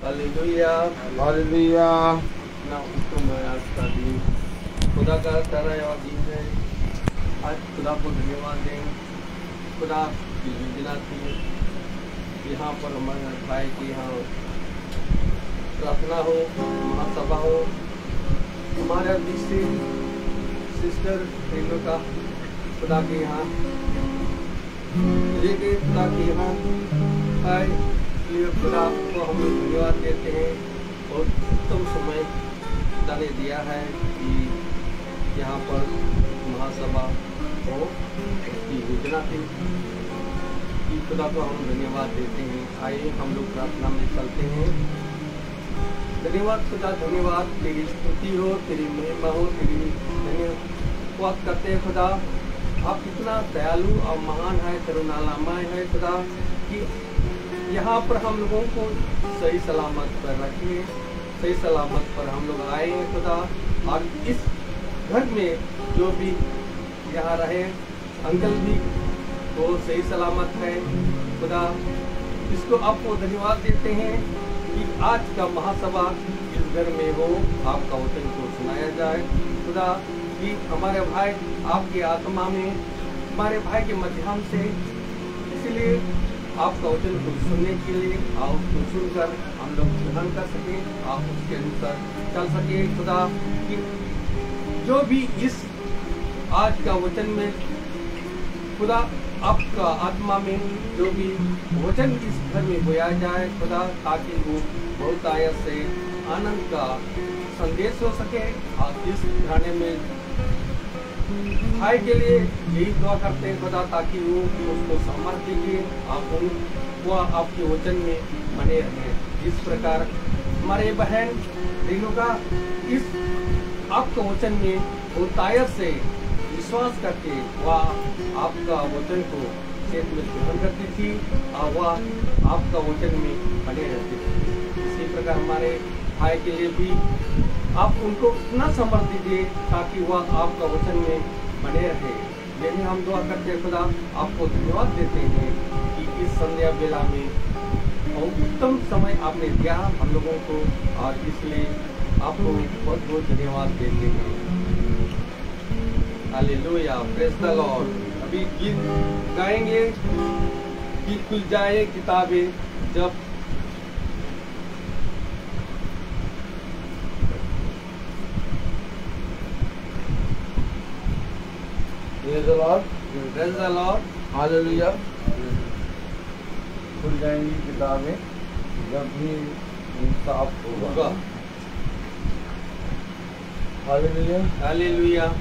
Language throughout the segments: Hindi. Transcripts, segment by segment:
Hallelujah hallelujah. ना हुक्म है आज का दिन खुदा का तारा और दिन है। आज खुदा को धन्यवाद दें। खुदा की योजना थी यहाँ पर हमारे भाई की यहाँ प्रार्थना हो, महासभा हो। हमारे सिस्टर रेणुका खुदा के यहाँ लेके खुदा के यहाँ आए, इसलिए खुदा को हम लोग धन्यवाद देते हैं। और उत्तम समय खुदा ने दिया है कि यहाँ पर महासभा हो, उसकी योजना थी कि खुदा को हम धन्यवाद देते हैं। आइए हम लोग प्रार्थना में चलते हैं। धन्यवाद खुदा, धन्यवाद, तेरी स्तुति हो, तेरी महिमा हो, तेरी धन्यवाद करते हैं खुदा। आप कितना दयालु और महान है, करुणामय है खुदा, कि यहाँ पर हम लोगों को सही सलामत पर रखिए। सही सलामत पर हम लोग आए हैं खुदा। और इस घर में जो भी यहाँ रहे अंकल भी वो सही सलामत है खुदा। इसको आपको धन्यवाद देते हैं कि आज का महासभा इस घर में हो, आपका वचन को सुनाया जाए खुदा। कि हमारे भाई आपकी आत्मा में, हमारे भाई के माध्यम से, इसलिए आपका वचन को सुनने के लिए आप उसको सुनकर हम लोग ग्रहण कर सके, आप उसके अनुसार चल सके खुदा। कि जो भी इस आज का वचन में खुदा, आपका आत्मा में जो भी वचन इस घर में बोया जाए खुदा, ताकि वो बहुत आयत से आनंद का संदेश हो सके। और इस घराने में भाई के लिए यही दुआ करते हैं खुदा, ताकि वो उसको सामर्थ दीजिए, आप वो आपके वचन में बने रहे। इस प्रकार हमारे बहन रेणुका इस आपका वचन में बहुतायत से विश्वास करके वह आपका वचन को क्षेत्र में ग्रहण करती थी और वह आपका वचन में बने रहती थी। इसी प्रकार हमारे भाई के लिए भी आप उनको इतना समर्थ दीजिए ताकि वह आपका वचन में बने रहे। यही हम दुआ करते हैं खुदा। आपको धन्यवाद देते हैं कि इस संध्या बेला में और उत्तम समय आपने दिया हम लोगों को, और इसलिए आपको बहुत बहुत धन्यवाद देते हैं। Hallelujah, praise the Lord. अभी गीत गाएंगे, गीत खुल जाए किताबें जब। Praise the Lord, praise the Lord, hallelujah. खुल जाएंगी किताबें जब भी इंसाफ होगा। Hallelujah, hallelujah.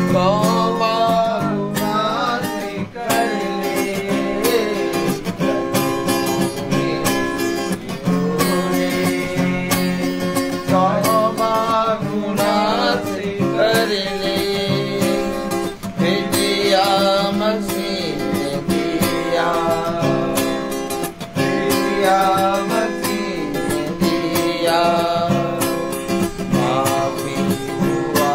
तौबा गुनाह से कर ले, तौबा गुनाह से कर ले, फिदिया मसीह ने दिया, फिदिया मसीह ने दिया, माफी हुआ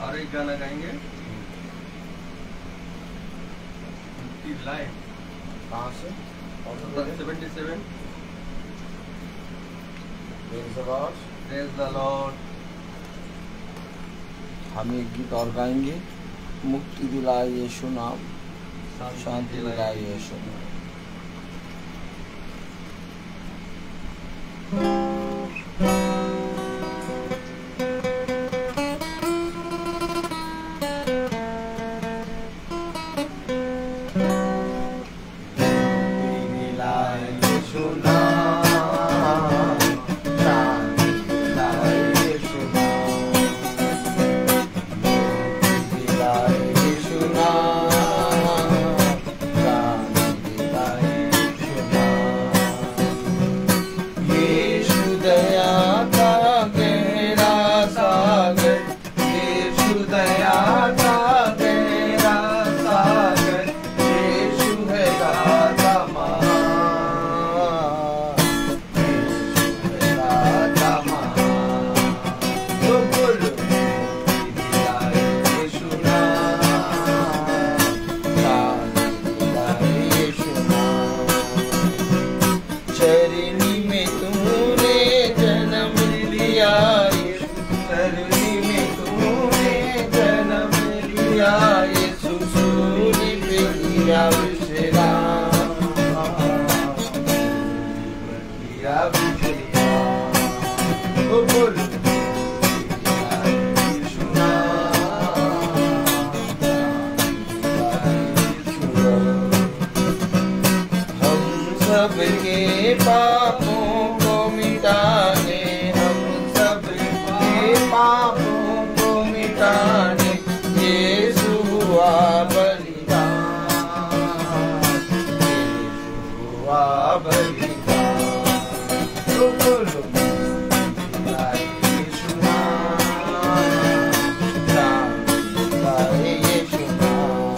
और एक गाना गाएंगे लाइन कहाँ से? 77 Praise the Lord। हम एक गीत और गाएंगे, मुक्ति दिलाए यीशु नाम, शांति दिलाए यीशु नाम। सबके पापों को मिटाने, हम सबके पापों को मिटाने यीशु हुआ बलिदान, यीशु हुआ बलिदान। तो बोलो यीशु नाम, यीशु नाम,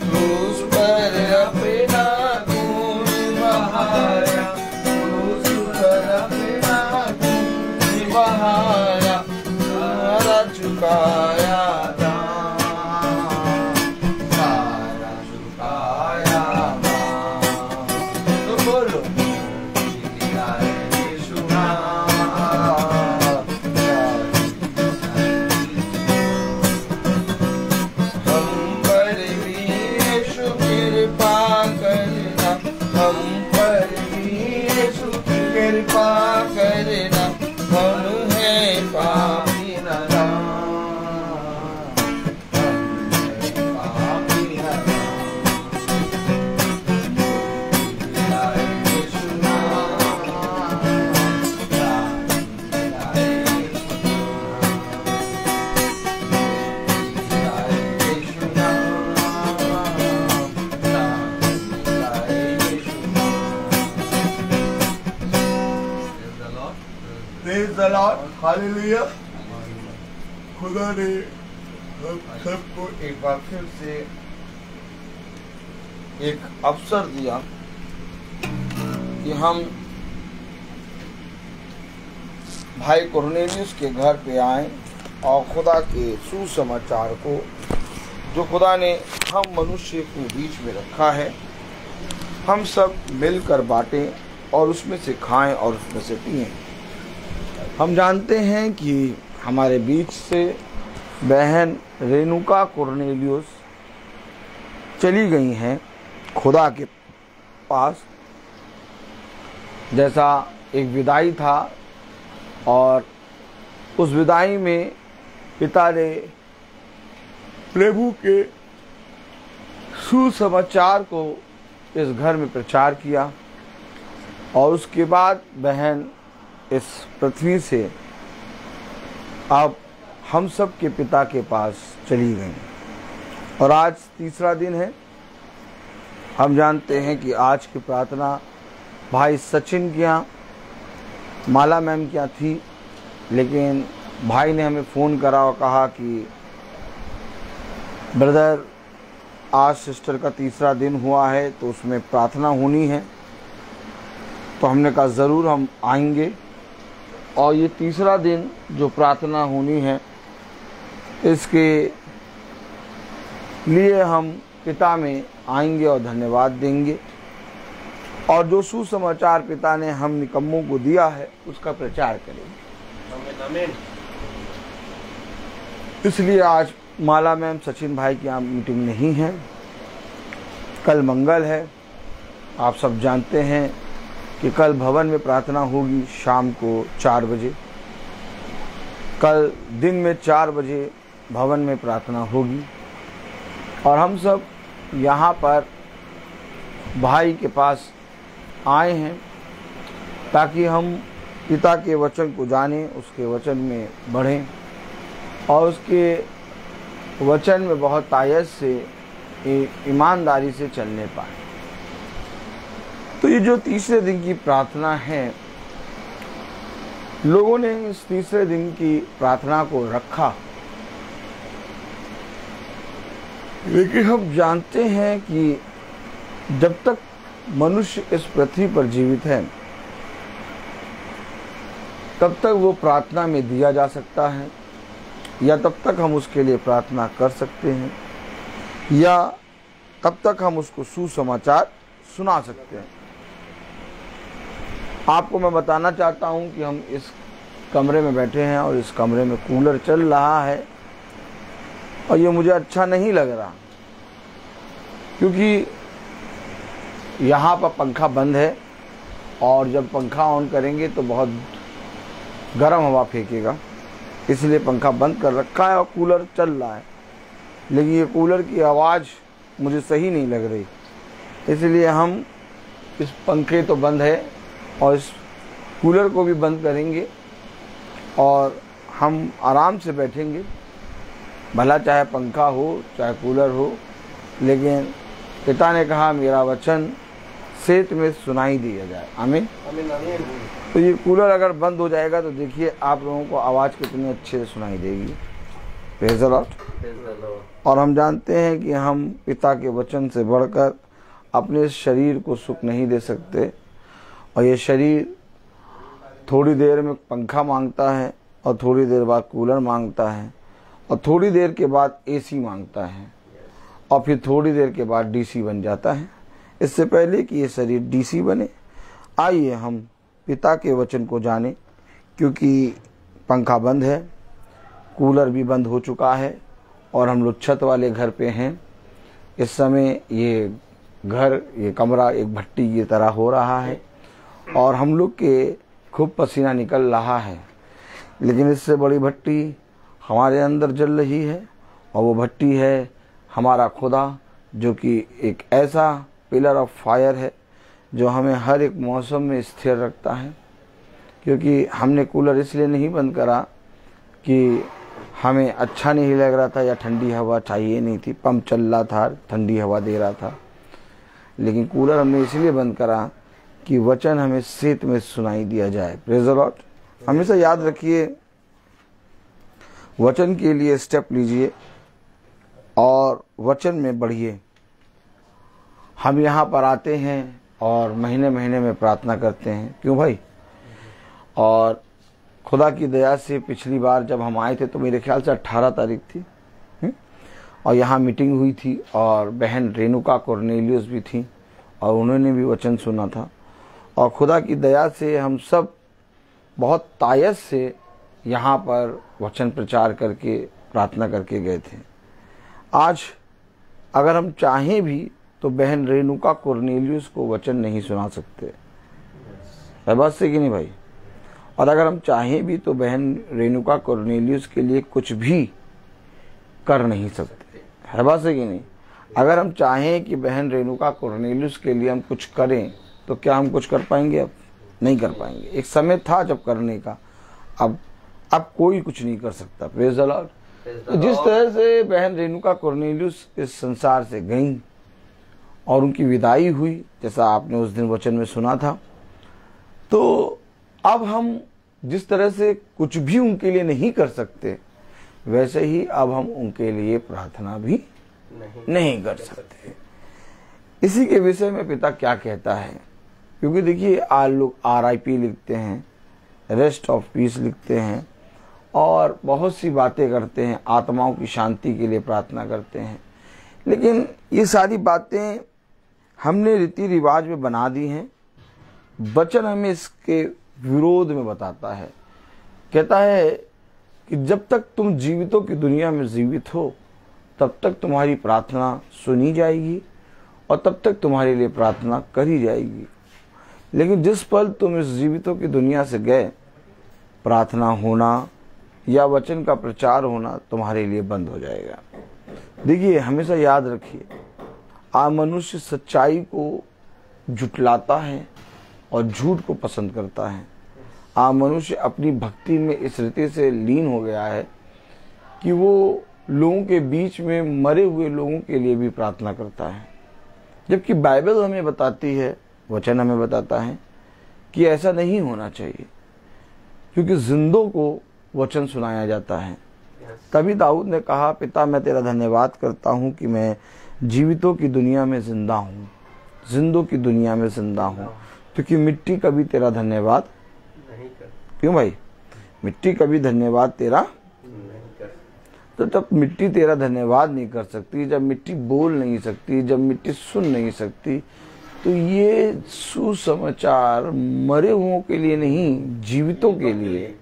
क्रूस पर अपना बहाया, सारा चुकाया दाम, सारा चुकाया दाम। तो बोलो यीशु नाम, हम पर भी यीशु कृपा करना, हम पर भी यीशु कृपा करना, हम है पापी नादान, हम है पापी नादान। यीशु नाम, यीशु Praise the Lord, Hallelujah। खुदा ने हम सबको एक बार फिर से एक अवसर दिया कि हम भाई कोर्नेलियस के घर पे आए और खुदा के सुसमाचार को जो खुदा ने हम मनुष्य को बीच में रखा है, हम सब मिलकर बांटें और उसमें से खाएं और उसमें से पिएं। हम जानते हैं कि हमारे बीच से बहन रेणुका कुरनेलियुस चली गई हैं खुदा के पास। जैसा एक विदाई था और उस विदाई में पिता ने प्रभु के सुसमाचार को इस घर में प्रचार किया और उसके बाद बहन इस पृथ्वी से अब हम सब के पिता के पास चली गई। और आज तीसरा दिन है। हम जानते हैं कि आज की प्रार्थना भाई सचिन की यहाँ, माला मैम की यहाँ थी, लेकिन भाई ने हमें फ़ोन करा और कहा कि ब्रदर आज सिस्टर का तीसरा दिन हुआ है तो उसमें प्रार्थना होनी है। तो हमने कहा ज़रूर हम आएंगे। और ये तीसरा दिन जो प्रार्थना होनी है इसके लिए हम पिता में आएंगे और धन्यवाद देंगे और जो सुसमाचार पिता ने हम निकम्मों को दिया है उसका प्रचार करेंगे। इसलिए आज माला मैम सचिन भाई की यहाँ मीटिंग नहीं है। कल मंगल है। आप सब जानते हैं कि कल भवन में प्रार्थना होगी शाम को 4 बजे। कल दिन में 4 बजे भवन में प्रार्थना होगी और हम सब यहाँ पर भाई के पास आए हैं ताकि हम पिता के वचन को जानें, उसके वचन में बढ़ें और उसके वचन में बहुत तायत से ईमानदारी से चलने पाए। तो ये जो तीसरे दिन की प्रार्थना है, लोगों ने इस तीसरे दिन की प्रार्थना को रखा, लेकिन हम जानते हैं कि जब तक मनुष्य इस पृथ्वी पर जीवित है तब तक वो प्रार्थना में दिया जा सकता है या तब तक हम उसके लिए प्रार्थना कर सकते हैं या तब तक हम उसको सुसमाचार सुना सकते हैं। आपको मैं बताना चाहता हूं कि हम इस कमरे में बैठे हैं और इस कमरे में कूलर चल रहा है और ये मुझे अच्छा नहीं लग रहा क्योंकि यहाँ पर पंखा बंद है और जब पंखा ऑन करेंगे तो बहुत गर्म हवा फेंकेगा, इसलिए पंखा बंद कर रखा है और कूलर चल रहा है। लेकिन ये कूलर की आवाज़ मुझे सही नहीं लग रही, इसलिए हम इस पंखे तो बंद है और इस कूलर को भी बंद करेंगे और हम आराम से बैठेंगे। भला चाहे पंखा हो चाहे कूलर हो, लेकिन पिता ने कहा मेरा वचन सेत में सुनाई दिया जाए। आमीन। तो ये कूलर अगर बंद हो जाएगा तो देखिए आप लोगों को आवाज़ कितनी अच्छे से सुनाई देगी। Praise the Lord. और हम जानते हैं कि हम पिता के वचन से बढ़कर अपने शरीर को सुख नहीं दे सकते और ये शरीर थोड़ी देर में पंखा मांगता है और थोड़ी देर बाद कूलर मांगता है और थोड़ी देर के बाद एसी मांगता है और फिर थोड़ी देर के बाद डीसी बन जाता है। इससे पहले कि ये शरीर डीसी बने, आइए हम पिता के वचन को जानें, क्योंकि पंखा बंद है, कूलर भी बंद हो चुका है और हम लोग छत वाले घर पे हैं। इस समय ये घर, ये कमरा एक भट्टी की तरह हो रहा है और हम लोग के खूब पसीना निकल रहा है, लेकिन इससे बड़ी भट्टी हमारे अंदर जल रही है और वो भट्टी है हमारा खुदा, जो कि एक ऐसा पिलर ऑफ फायर है जो हमें हर एक मौसम में स्थिर रखता है। क्योंकि हमने कूलर इसलिए नहीं बंद करा कि हमें अच्छा नहीं लग रहा था या ठंडी हवा चाहिए नहीं थी, पंप चल रहा था, ठंडी हवा दे रहा था, लेकिन कूलर हमने इसलिए बंद करा कि वचन हमें सेत में सुनाई दिया जाए। Praise the Lord. हमेशा याद रखिए, वचन के लिए स्टेप लीजिए और वचन में बढ़िए। हम यहाँ पर आते हैं और महीने महीने में प्रार्थना करते हैं, क्यों भाई? और खुदा की दया से पिछली बार जब हम आए थे तो मेरे ख्याल से 18 तारीख थी और यहाँ मीटिंग हुई थी और बहन रेणुका कॉर्नेलियस भी थी और उन्होंने भी वचन सुना था। और खुदा की दया से हम सब बहुत तायत से यहाँ पर वचन प्रचार करके प्रार्थना करके गए थे। आज अगर हम चाहें भी तो बहन रेणुका कॉर्नेलियस को वचन नहीं सुना सकते, है बात से कि नहीं भाई? और अगर हम चाहें भी तो बहन रेणुका कॉर्नेलियस के लिए कुछ भी कर नहीं सकते, है बात से कि नहीं? अगर हम चाहें कि बहन रेणुका कॉर्नेलियस के लिए हम कुछ करें तो क्या हम कुछ कर पाएंगे? अब नहीं कर पाएंगे। एक समय था जब करने का, अब कोई कुछ नहीं कर सकता। Praise the Lord. तो जिस तरह से बहन रेणुका कॉर्नेलियस इस संसार से गईं और उनकी विदाई हुई, जैसा आपने उस दिन वचन में सुना था, तो अब हम जिस तरह से कुछ भी उनके लिए नहीं कर सकते, वैसे ही अब हम उनके लिए प्रार्थना भी नहीं कर सकते। इसी के विषय में पिता क्या कहता है, क्योंकि देखिए आज लोग RIP लिखते हैं, रेस्ट ऑफ पीस लिखते हैं और बहुत सी बातें करते हैं, आत्माओं की शांति के लिए प्रार्थना करते हैं, लेकिन ये सारी बातें हमने रीति रिवाज में बना दी हैं। वचन हमें इसके विरोध में बताता है। कहता है कि जब तक तुम जीवितों की दुनिया में जीवित हो तब तक तुम्हारी प्रार्थना सुनी जाएगी और तब तक तुम्हारे लिए प्रार्थना करी जाएगी, लेकिन जिस पल तुम इस जीवितों की दुनिया से गए, प्रार्थना होना या वचन का प्रचार होना तुम्हारे लिए बंद हो जाएगा। देखिए हमेशा याद रखिए, मनुष्य सच्चाई को झुटलाता है और झूठ को पसंद करता है। मनुष्य अपनी भक्ति में इस रीति से लीन हो गया है कि वो लोगों के बीच में मरे हुए लोगों के लिए भी प्रार्थना करता है, जबकि बाइबल हमें बताती है, वचन हमें बताता है कि ऐसा नहीं होना चाहिए, क्योंकि जिंदों को वचन सुनाया जाता है। तभी दाऊद ने कहा, पिता मैं तेरा धन्यवाद करता हूँ कि मैं जीवितों की दुनिया में जिंदा हूँ, जिंदों की दुनिया में जिंदा हूँ, क्योंकि मिट्टी कभी तेरा धन्यवाद नहीं कर। क्यों भाई? मिट्टी कभी धन्यवाद तेरा नहीं कर। तो जब मिट्टी तेरा धन्यवाद नहीं कर सकती, जब मिट्टी बोल नहीं सकती, जब मिट्टी सुन नहीं सकती, तो ये सुसमाचार मरे हुओं के लिए नहीं, जीवितों के लिए।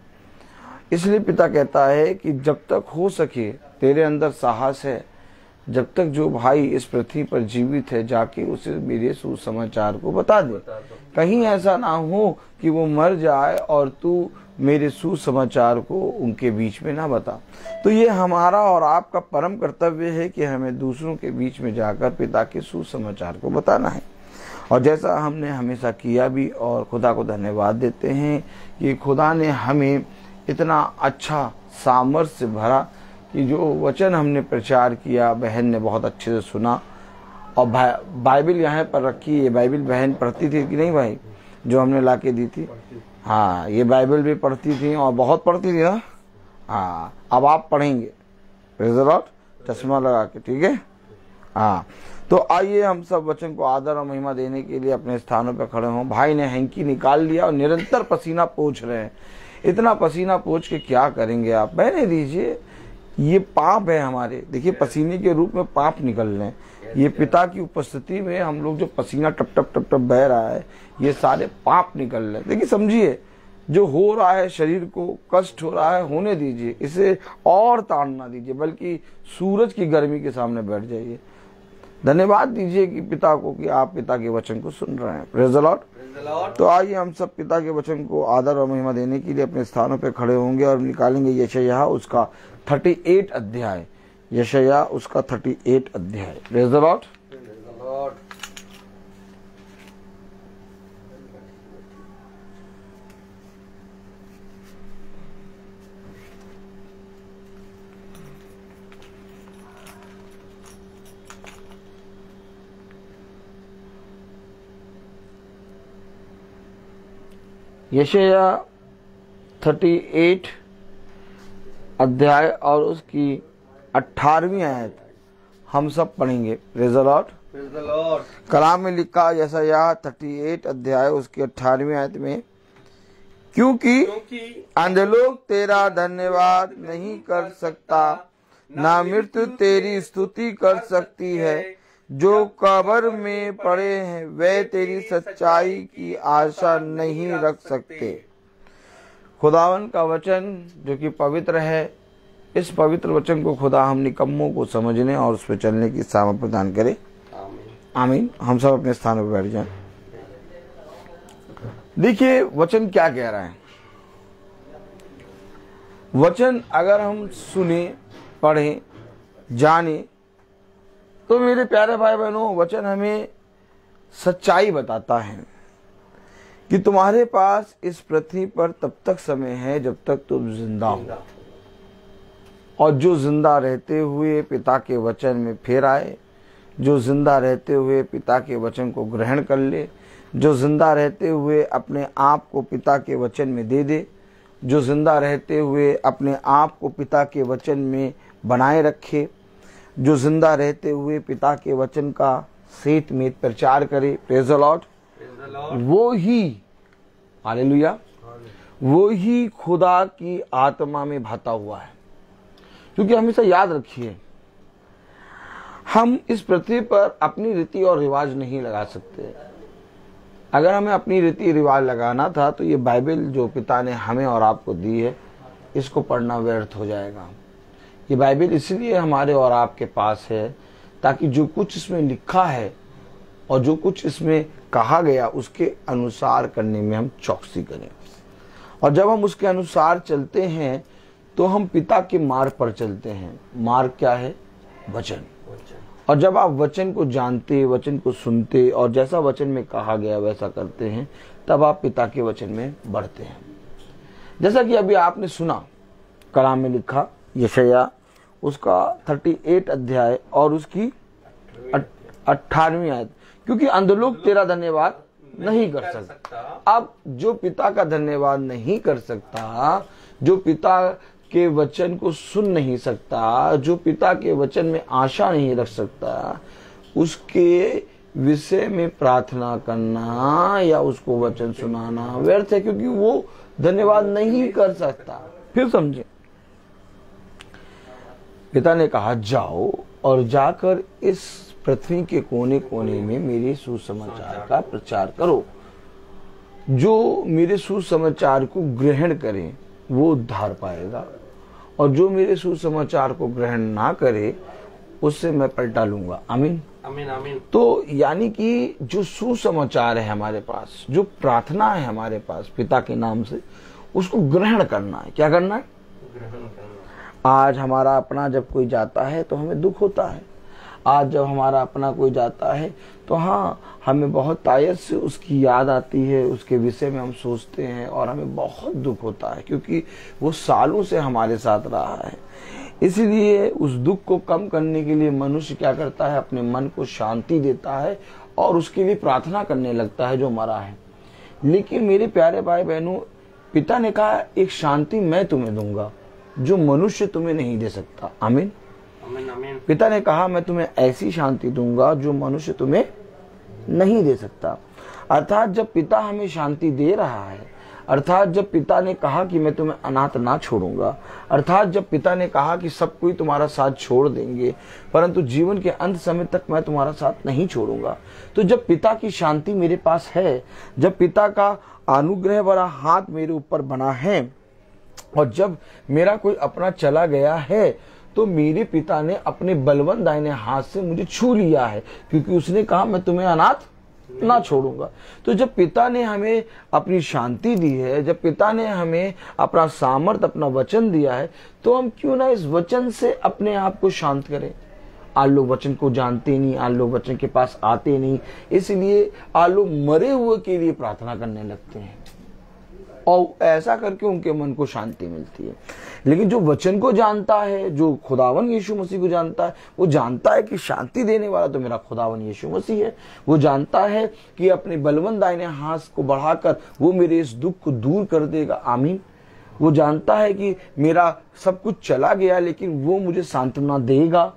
इसलिए पिता कहता है कि जब तक हो सके तेरे अंदर साहस है, जब तक जो भाई इस पृथ्वी पर जीवित है, जाके उसे मेरे सुसमाचार को बता दे। कहीं ऐसा ना हो कि वो मर जाए और तू मेरे सुसमाचार को उनके बीच में ना बता। तो ये हमारा और आपका परम कर्तव्य है कि हमें दूसरों के बीच में जाकर पिता के सुसमाचार को बताना है, और जैसा हमने हमेशा किया भी। और खुदा को धन्यवाद देते हैं कि खुदा ने हमें इतना अच्छा सामर्थ्य भरा कि जो वचन हमने प्रचार किया, बहन ने बहुत अच्छे से सुना। और बाइबल यहाँ पर रखी, ये बाइबल बहन पढ़ती थी कि नहीं भाई, जो हमने ला के दी थी? हाँ, ये बाइबल भी पढ़ती थी और बहुत पढ़ती थी ना। हाँ, अब आप पढ़ेंगे, प्रेज़ द लॉर्ड, चश्मा लगा के, ठीक है? हाँ, तो आइए हम सब वचन को आदर और महिमा देने के लिए अपने स्थानों पर खड़े हों। भाई ने हैंकी निकाल लिया और निरंतर पसीना पोंछ रहे हैं। इतना पसीना पोंछ के क्या करेंगे आप? बहने दीजिए, ये पाप है हमारे। देखिए पसीने के रूप में पाप निकल रहे हैं। ये पिता की उपस्थिति में हम लोग जो पसीना टप टप टप टप बह रहा है, ये सारे पाप निकल रहे हैं। देखिए समझिए, जो हो रहा है शरीर को कष्ट हो रहा है, होने दीजिए, इसे और ताड़ना दीजिए, बल्कि सूरज की गर्मी के सामने बैठ जाइए। धन्यवाद दीजिए कि पिता को कि आप पिता के वचन को सुन रहे हैं। Praise the Lord. तो आइए हम सब पिता के वचन को आदर और महिमा देने के लिए अपने स्थानों पर खड़े होंगे और निकालेंगे यशायाह उसका 38 अध्याय, यशायाह उसका 38 अध्याय। Praise the Lord. यशायाह 38 अध्याय और उसकी 18वीं आयत हम सब पढ़ेंगे। Praise the Lord. कलाम में लिखा यशायाह 38 अध्याय उसकी 18वीं आयत में, क्योंकि अंधलोक तेरा धन्यवाद नहीं कर सकता, ना मृत्यु तेरी स्तुति कर सकती है। जो कब्र में पड़े हैं वे तेरी सच्चाई की आशा नहीं रख सकते। खुदावन का वचन जो कि पवित्र है, इस पवित्र वचन को खुदा हम निकम्मों को समझने और उस पर चलने की सामर्थ प्रदान करे। आमीन। हम सब अपने स्थान पर बैठ जाएं। देखिए वचन क्या कह रहा है। वचन अगर हम सुने, पढ़ें, जाने, तो मेरे प्यारे भाई बहनों, वचन हमें सच्चाई बताता है कि तुम्हारे पास इस पृथ्वी पर तब तक समय है जब तक तुम जिंदा हो, और जो जिंदा रहते हुए पिता के वचन में फिर आए, जो जिंदा रहते हुए पिता के वचन को ग्रहण कर ले, जो जिंदा रहते हुए अपने आप को पिता के वचन में दे दे, जो जिंदा रहते हुए अपने आप को पिता के वचन में बनाए रखे, जो जिंदा रहते हुए पिता के वचन का सेत में प्रचार करे, प्रेज़ द लॉर्ड, वो ही, हालेलुया, वो ही खुदा की आत्मा में भाता हुआ है। क्योंकि हमेशा याद रखिए, हम इस पृथ्वी पर अपनी रीति और रिवाज नहीं लगा सकते। अगर हमें अपनी रीति रिवाज लगाना था तो ये बाइबल जो पिता ने हमें और आपको दी है, इसको पढ़ना व्यर्थ हो जाएगा। ये बाइबल इसलिए हमारे और आपके पास है ताकि जो कुछ इसमें लिखा है और जो कुछ इसमें कहा गया उसके अनुसार करने में हम चौकसी करें। और जब हम उसके अनुसार चलते हैं तो हम पिता के मार्ग पर चलते हैं। मार्ग क्या है? वचन। और जब आप वचन को जानते, वचन को सुनते और जैसा वचन में कहा गया वैसा करते हैं, तब आप पिता के वचन में बढ़ते हैं। जैसा कि अभी आपने सुना, कलाम में लिखा यशायाह उसका 38 अध्याय और उसकी 18वीं आयत, क्योंकि अंधलोक तेरा धन्यवाद नहीं कर सकता। अब जो पिता का धन्यवाद नहीं कर सकता, जो पिता के वचन को सुन नहीं सकता, जो पिता के वचन में आशा नहीं रख सकता, उसके विषय में प्रार्थना करना या उसको वचन सुनाना व्यर्थ है, क्योंकि वो धन्यवाद नहीं कर सकता। फिर समझे, पिता ने कहा जाओ और जाकर इस पृथ्वी के कोने कोने में मेरे सुसमाचार का प्रचार करो। जो मेरे सुसमाचार को ग्रहण करे वो उद्धार पाएगा, और जो मेरे सुसमाचार को ग्रहण ना करे उससे मैं पलटा लूंगा। आमीन, आमीन, आमीन। तो यानी कि जो सुसमाचार है हमारे पास, जो प्रार्थना है हमारे पास पिता के नाम से, उसको ग्रहण करना है। क्या करना है? ग्रहण करना। आज हमारा अपना जब कोई जाता है तो हमें दुख होता है। आज जब हमारा अपना कोई जाता है तो हाँ, हमें बहुत तायत से उसकी याद आती है, उसके विषय में हम सोचते हैं और हमें बहुत दुख होता है, क्योंकि वो सालों से हमारे साथ रहा है। इसलिए उस दुख को कम करने के लिए मनुष्य क्या करता है? अपने मन को शांति देता है और उसके लिए प्रार्थना करने लगता है जो मरा है। लेकिन मेरे प्यारे भाई बहनों, पिता ने कहा एक शांति मैं तुम्हें दूंगा जो मनुष्य तुम्हें नहीं दे सकता। आमीन, आमीन, आमीन। पिता ने कहा मैं तुम्हें ऐसी शांति दूंगा जो मनुष्य तुम्हें नहीं दे सकता। अर्थात जब पिता हमें शांति दे रहा है, अर्थात जब पिता ने कहा कि मैं तुम्हें अनाथ ना छोड़ूंगा, अर्थात जब पिता ने कहा कि सब कोई तुम्हारा साथ छोड़ देंगे परंतु जीवन के अंत समय तक मैं तुम्हारा साथ नहीं छोड़ूंगा, तो जब पिता की शांति मेरे पास है, जब पिता का अनुग्रह भरा हाथ मेरे ऊपर बना है, और जब मेरा कोई अपना चला गया है, तो मेरे पिता ने अपने बलवंत दाहिने हाथ से मुझे छू लिया है, क्योंकि उसने कहा मैं तुम्हें अनाथ ना छोड़ूंगा। तो जब पिता ने हमें अपनी शांति दी है, जब पिता ने हमें अपना सामर्थ्य, अपना वचन दिया है, तो हम क्यों ना इस वचन से अपने आप को शांत करें। आज लोग वचन को जानते नहीं, आज लोग वचन के पास आते नहीं, इसलिए आज लोग मरे हुए के लिए प्रार्थना करने लगते हैं और ऐसा करके उनके मन को शांति मिलती है। लेकिन जो वचन को जानता है, जो खुदावन यीशु मसीह को जानता है, वो जानता है कि शांति देने वाला तो मेरा खुदावन यीशु मसीह है। वो जानता है कि अपने बलवंत दाहिने हाथ को बढ़ाकर वो मेरे इस दुख को दूर कर देगा। आमीन। वो जानता है कि मेरा सब कुछ चला गया लेकिन वो मुझे सांत्वना देगा,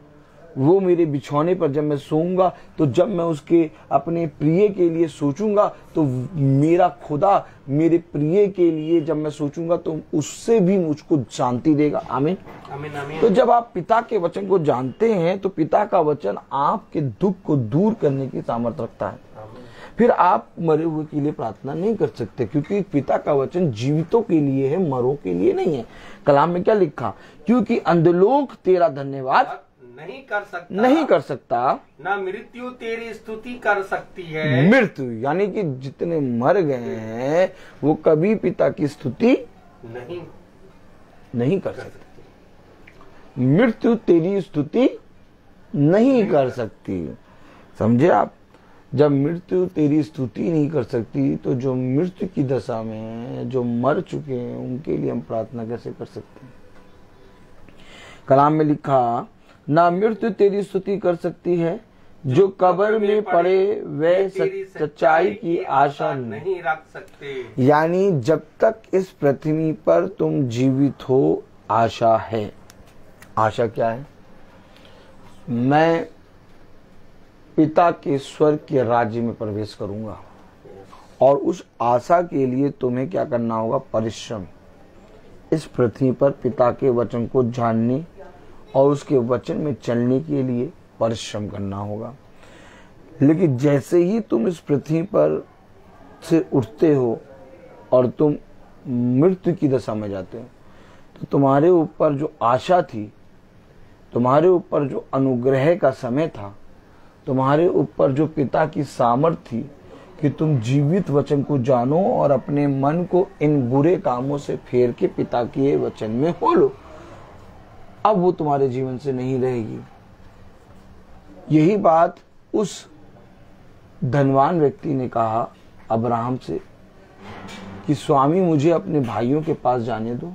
वो मेरे बिछौने पर जब मैं सोऊंगा, तो जब मैं उसके अपने प्रिय के लिए सोचूंगा, तो मेरा खुदा मेरे प्रिय के लिए जब मैं सोचूंगा तो उससे भी मुझको शांति देगा। आमीन आमीन आमीन। तो जब आप पिता के वचन को जानते हैं तो पिता का वचन आपके दुख को दूर करने की सामर्थ्य रखता है। फिर आप मरे हुए के लिए प्रार्थना नहीं कर सकते, क्योंकि पिता का वचन जीवितों के लिए है, मरों के लिए नहीं है। कलाम में क्या लिखा? क्योंकि अंधलोक तेरा धन्यवाद नहीं कर सकता, ना मृत्यु तेरी स्तुति कर सकती है। मृत्यु यानी कि जितने मर गए हैं वो कभी पिता की स्तुति नहीं कर सकते। मृत्यु तेरी स्तुति नहीं कर सकती। समझे आप? जब मृत्यु तेरी स्तुति नहीं कर सकती तो जो मृत्यु की दशा में हैं, जो मर चुके हैं, उनके लिए हम प्रार्थना कैसे कर सकते हैं? कलाम में लिखा, ना मृत्यु तेरी स्तुति कर सकती है, जो कब्र में पड़े वे सच्चाई की आशा नहीं रख सकते। यानी जब तक इस पृथ्वी पर तुम जीवित हो, आशा है। आशा क्या है? मैं पिता के स्वर्ग के राज्य में प्रवेश करूंगा, और उस आशा के लिए तुम्हें क्या करना होगा? परिश्रम। इस पृथ्वी पर पिता के वचन को जानने और उसके वचन में चलने के लिए परिश्रम करना होगा। लेकिन जैसे ही तुम इस पृथ्वी पर से उठते हो और तुम मृत्यु की दशा में जाते हो, तो तुम्हारे ऊपर जो आशा थी, तुम्हारे ऊपर जो अनुग्रह का समय था, तुम्हारे ऊपर जो पिता की सामर्थ थी कि तुम जीवित वचन को जानो और अपने मन को इन बुरे कामों से फेर के पिता के वचन में हो लो, अब वो तुम्हारे जीवन से नहीं रहेगी। यही बात उस धनवान व्यक्ति ने कहा अब्राहम से कि स्वामी मुझे अपने भाइयों के पास जाने दो,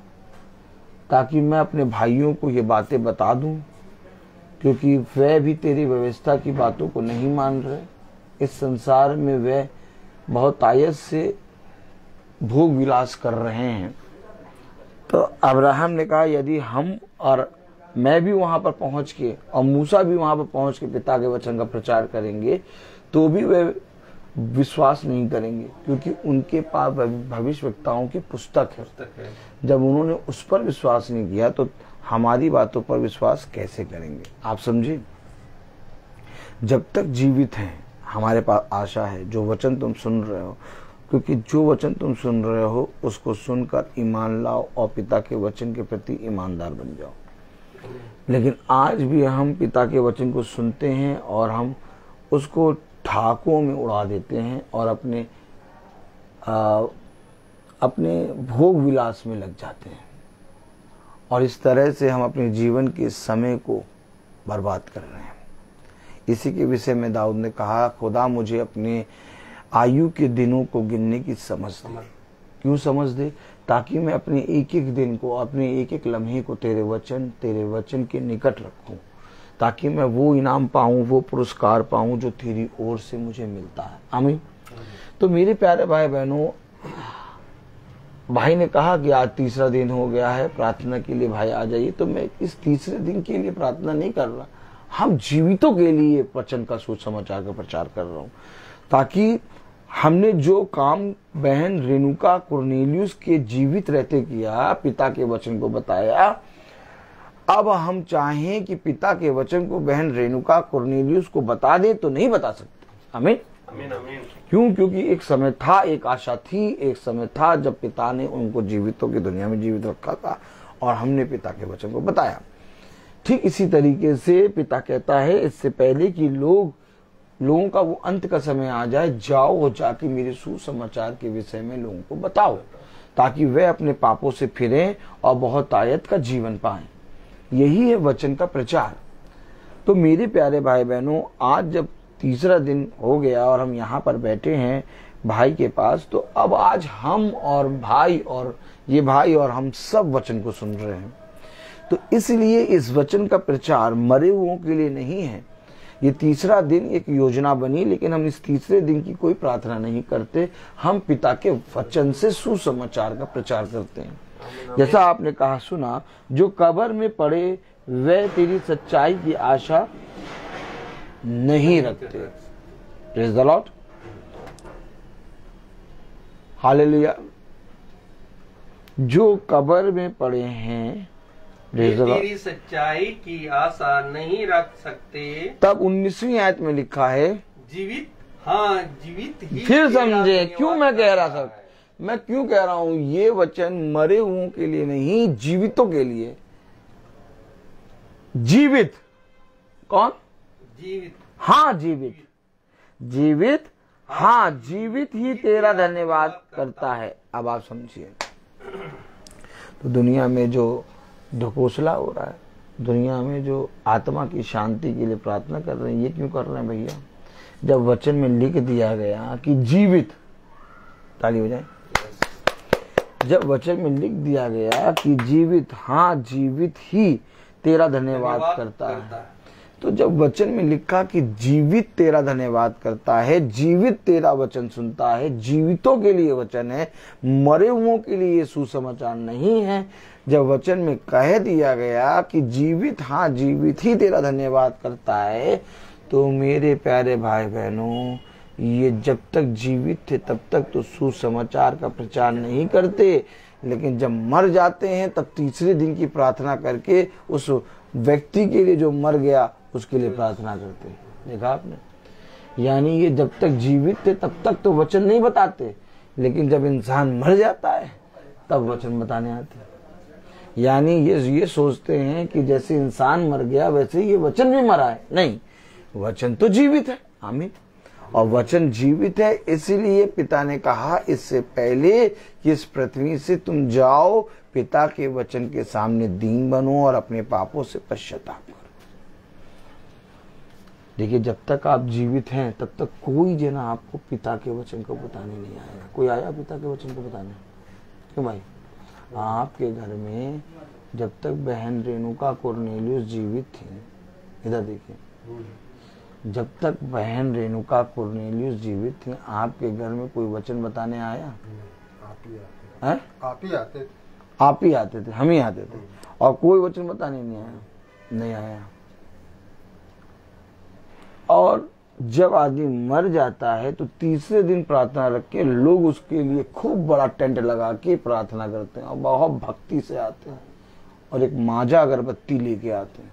ताकि मैं अपने भाइयों को ये बातें बता दूं, क्योंकि वह भी तेरी व्यवस्था की बातों को नहीं मान रहे। इस संसार में वह बहुत आयत से भोग विलास कर रहे हैं। तो अब्राहम ने कहा, यदि हम और मैं भी वहां पर पहुंच के और मूसा भी वहां पर पहुंच के पिता के वचन का प्रचार करेंगे, तो भी वे विश्वास नहीं करेंगे, क्योंकि उनके पास भविष्यवक्ताओं की पुस्तक है। जब उन्होंने उस पर विश्वास नहीं किया तो हमारी बातों पर विश्वास कैसे करेंगे? आप समझे? जब तक जीवित हैं हमारे पास आशा है। जो वचन तुम सुन रहे हो, क्योंकि जो वचन तुम सुन रहे हो उसको सुनकर ईमान लाओ और पिता के वचन के प्रति ईमानदार बन जाओ। लेकिन आज भी हम पिता के वचन को सुनते हैं और हम उसको ठाकों में उड़ा देते हैं और अपने भोग विलास में लग जाते हैं, और इस तरह से हम अपने जीवन के समय को बर्बाद कर रहे हैं। इसी के विषय में दाऊद ने कहा, खुदा मुझे अपने आयु के दिनों को गिनने की समझ दे। क्यों समझ दे? ताकि मैं अपने एक एक दिन को, अपने एक एक लम्हे को तेरे वचन के निकट रखूं, ताकि मैं वो इनाम पाऊं, वो पुरस्कार पाऊं जो तेरी ओर से मुझे मिलता है। आमीन। तो मेरे प्यारे भाई बहनों, भाई ने कहा कि आज तीसरा दिन हो गया है, प्रार्थना के लिए भाई आ जाइए। तो मैं इस तीसरे दिन के लिए प्रार्थना नहीं कर रहा, हम जीवितों के लिए वचन का सुसमाचार का प्रचार कर रहा हूं, ताकि हमने जो काम बहन रेणुका कुरनेलियुस के जीवित रहते किया, पिता के वचन को बताया, अब हम चाहें कि पिता के वचन को बहन रेणुका कुरनेलियुस को बता दे तो नहीं बता सकते। आमीन। क्यों? क्योंकि एक समय था, एक आशा थी, एक समय था जब पिता ने उनको जीवितों की दुनिया में जीवित रखा था और हमने पिता के वचन को बताया। ठीक इसी तरीके से पिता कहता है, इससे पहले कि लोगों का वो अंत का समय आ जाए, जाओ और जाके मेरे सुसमाचार के विषय में लोगों को बताओ, ताकि वे अपने पापों से फिरें और बहुत आयत का जीवन पाएं। यही है वचन का प्रचार। तो मेरे प्यारे भाई बहनों, आज जब तीसरा दिन हो गया और हम यहाँ पर बैठे हैं भाई के पास, तो अब आज हम और भाई और हम सब वचन को सुन रहे हैं। तो इसलिए इस वचन का प्रचार मरे हुओं के लिए नहीं है। ये तीसरा दिन एक योजना बनी, लेकिन हम इस तीसरे दिन की कोई प्रार्थना नहीं करते, हम पिता के वचन से सुसमाचार का प्रचार करते हैं। जैसा आपने कहा सुना, जो कब्र में पड़े वे तेरी सच्चाई की आशा नहीं रखते। Praise the Lord, hallelujah. जो कब्र में पड़े हैं, वे तेरी सच्चाई की आशा नहीं रख सकते। तब 19वीं आयत में लिखा है जीवित, हाँ जीवित ही। फिर समझे क्यों मैं कह रहा था, मैं क्यों कह रहा हूं ये वचन मरे हुओं के लिए नहीं, जीवितों के लिए। जीवित कौन? जीवित, हाँ जीवित, जीवित, हाँ जीवित ही तेरा धन्यवाद करता है। अब आप समझिए, तो दुनिया में जो ढकोसला हो रहा है, दुनिया में जो आत्मा की शांति के लिए प्रार्थना कर रहे हैं, ये क्यों कर रहे हैं भैया? जब वचन में लिख दिया गया कि जीवित, ताली हो जाए, जब वचन में लिख दिया गया कि जीवित, हाँ जीवित ही तेरा धन्यवाद करता है, तो जब वचन में लिखा कि जीवित तेरा धन्यवाद करता है, जीवित तेरा वचन सुनता है, जीवितों के लिए वचन है, मरे हुओं के लिए ये सुसमाचार नहीं है। जब वचन में कह दिया गया कि जीवित, हाँ जीवित ही तेरा धन्यवाद करता है, तो मेरे प्यारे भाई बहनों, ये जब तक जीवित थे तब तक तो सुसमाचार का प्रचार नहीं करते, लेकिन जब मर जाते हैं तब तीसरे दिन की प्रार्थना करके उस व्यक्ति के लिए जो मर गया उसके लिए प्रार्थना करते। देखा आपने? यानी ये जब तक जीवित थे तब तक तो वचन नहीं बताते, लेकिन जब इंसान मर जाता है तब वचन बताने आते। यानी ये सोचते हैं कि जैसे इंसान मर गया वैसे ये वचन भी मरा है। नहीं, वचन तो जीवित है। आमीन। और वचन जीवित है, इसीलिए पिता ने कहा इससे पहले कि इस पृथ्वी से तुम जाओ, पिता के वचन के सामने दीन बनो और अपने पापों से पश्चाताप करो। देखिए, जब तक आप जीवित हैं तब तक कोई जना आपको पिता के वचन को बताने नहीं आएगा। कोई आया पिता के वचन को बताने? क्यों भाई? आपके घर में जब तक बहन रेणुका कुरनेलियुस जीवित थी, इधर देखिए, जब तक बहन रेणुका कुरनेलियुस जीवित थी, आपके घर में कोई वचन बताने आया? आप ही आते थे। आप ही आते थे, हम ही आते थे, और कोई वचन बताने नहीं आया, नहीं आया। और जब आदमी मर जाता है तो तीसरे दिन प्रार्थना रख के लोग उसके लिए खूब बड़ा टेंट लगा के प्रार्थना करते हैं, और बहुत भक्ति से आते हैं, और एक माजा अगरबत्ती लेके आते हैं।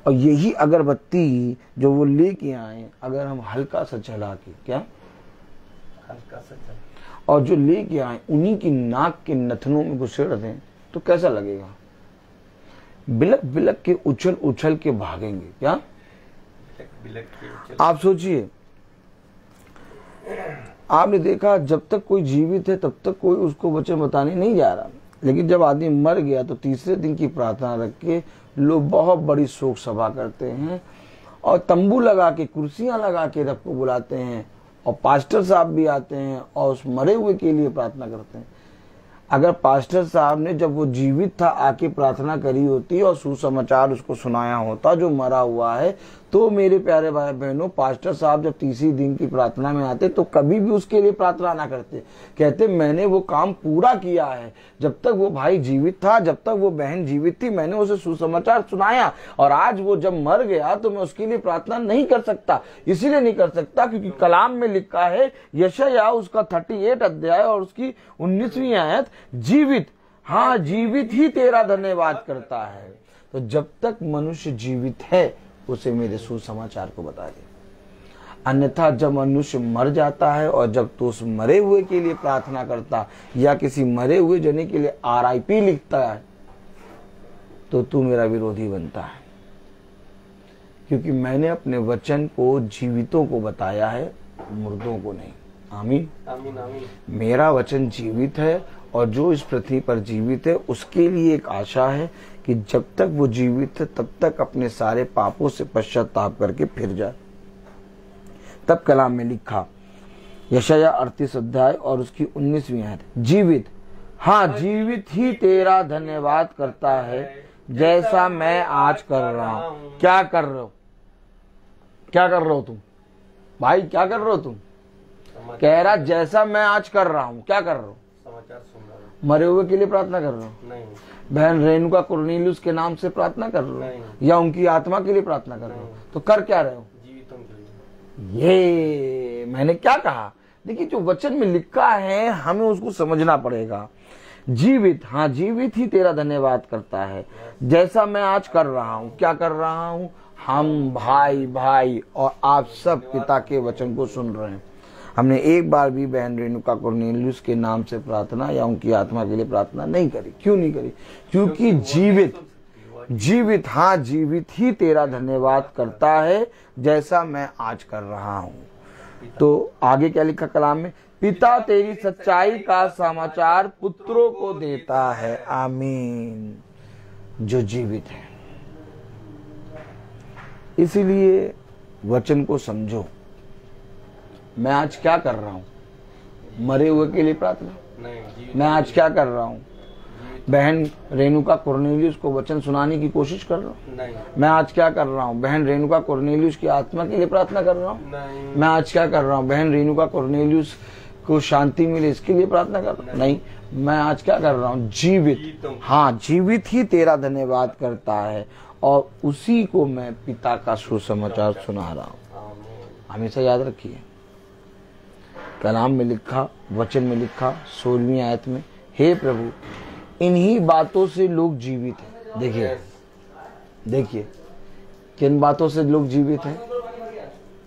और यही अगरबत्ती जो वो लेके आए, अगर हम हल्का सा जला के, क्या हल्का सा जला, और जो लेके आए उन्हीं की नाक के नथनों में घुसेड़ दें तो कैसा लगेगा? बिलक बिलक के उछल उछल के भागेंगे। क्या बिलक के? आप सोचिए, आपने देखा जब तक कोई जीवित है तब तक कोई उसको वचन बताने नहीं जा रहा, लेकिन जब आदमी मर गया तो तीसरे दिन की प्रार्थना रख के लोग बहुत बड़ी शोक सभा करते हैं, और तंबू लगा के, कुर्सियां लगा के सबको बुलाते हैं, और पास्टर साहब भी आते हैं और उस मरे हुए के लिए प्रार्थना करते हैं। अगर पास्टर साहब ने जब वो जीवित था आके प्रार्थना करी होती और सुसमाचार उसको सुनाया होता जो मरा हुआ है, तो मेरे प्यारे भाई बहनों, पास्टर साहब जब तीसरी दिन की प्रार्थना में आते तो कभी भी उसके लिए प्रार्थना ना करते। कहते मैंने वो काम पूरा किया है, जब तक वो भाई जीवित था, जब तक वो बहन जीवित थी, मैंने उसे सुसमाचार सुनाया, और आज वो जब मर गया तो मैं उसके लिए प्रार्थना नहीं कर सकता। इसीलिए नहीं कर सकता क्योंकि कलाम में लिखा है, यशायाह उसका 38 अध्याय और उसकी 19वीं आयत, जीवित, हाँ जीवित ही तेरा धन्यवाद करता है। तो जब तक मनुष्य जीवित है उसे मेरे सुसमाचार को बता दे, अन्यथा जब मनुष्य मर जाता है और जब तो उस मरे हुए के लिए प्रार्थना करता या किसी मरे हुए जने के लिए RIP लिखता है तो तू मेरा विरोधी बनता है, क्योंकि मैंने अपने वचन को जीवितों को बताया है, मुर्दों को नहीं। आमीन, आमीन, आमीन। मेरा वचन जीवित है, और जो इस पृथ्वी पर जीवित है उसके लिए एक आशा है कि जब तक वो जीवित है तब तक अपने सारे पापों से पश्चाताप करके फिर जाए। तब कलाम में लिखा, यशायाह 38 अध्याय और उसकी 19वीं आयत, जीवित, हाँ जीवित ही तेरा धन्यवाद करता है, जैसा मैं आज कर रहा हूं। क्या कर रहे हो? क्या कर रहे हो तुम भाई? क्या कर रहे हो तुम? कह रहा जैसा मैं आज कर रहा हूं। क्या कर रहे हो? समाचार सुन रहा हूं। मरे हुए के लिए प्रार्थना कर रहे हो? नहीं बहन रेणुका कुरनेलियुस के नाम से प्रार्थना कर रहे हो नहीं। या उनकी आत्मा के लिए प्रार्थना कर रहे हो? नहीं। तो कर क्या रहे हो? जीवितों के लिए। ये मैंने क्या कहा? देखिए, जो वचन में लिखा है हमें उसको समझना पड़ेगा। जीवित, हाँ जीवित ही तेरा धन्यवाद करता है, जैसा मैं आज कर रहा हूँ। क्या कर रहा हूँ? हम भाई भाई और आप सब पिता के वचन को सुन रहे हैं। हमने एक बार भी बहन रेणुका कुरनेलियुस के नाम से प्रार्थना या उनकी आत्मा के लिए प्रार्थना नहीं करी। क्यों नहीं करी? क्योंकि जीवित, हाँ जीवित ही तेरा धन्यवाद करता है, जैसा मैं आज कर रहा हूँ। तो आगे क्या लिखा कलाम में? पिता तेरी सच्चाई का समाचार पुत्रों को देता है। आमीन। जो जीवित है, इसीलिए वचन को समझो। मैं आज क्या कर रहा हूं? मरे हुए के लिए प्रार्थना नहीं। मैं आज क्या कर रहा हूं? बहन रेणुका कुरनेलियुस को वचन सुनाने की कोशिश कर रहा हूं। नहीं। मैं आज क्या कर रहा हूं? बहन रेणुका कुरनेलियुस की आत्मा के लिए प्रार्थना कर रहा हूं। नहीं। मैं आज क्या कर रहा हूं? बहन रेणुका कुरनेलियुस को शांति मिले इसके लिए प्रार्थना कर रहा हूं। नहीं, मैं आज क्या कर रहा हूं? जीवित, हाँ जीवित ही तेरा धन्यवाद करता है और उसी को मैं पिता का सुसमाचार सुना रहा हूं। हमेशा याद रखिए, कलाम में लिखा, वचन में लिखा 16वीं आयत में, हे प्रभु इन्हीं बातों से लोग जीवित हैं। देखिए किन बातों से लोग जीवित हैं?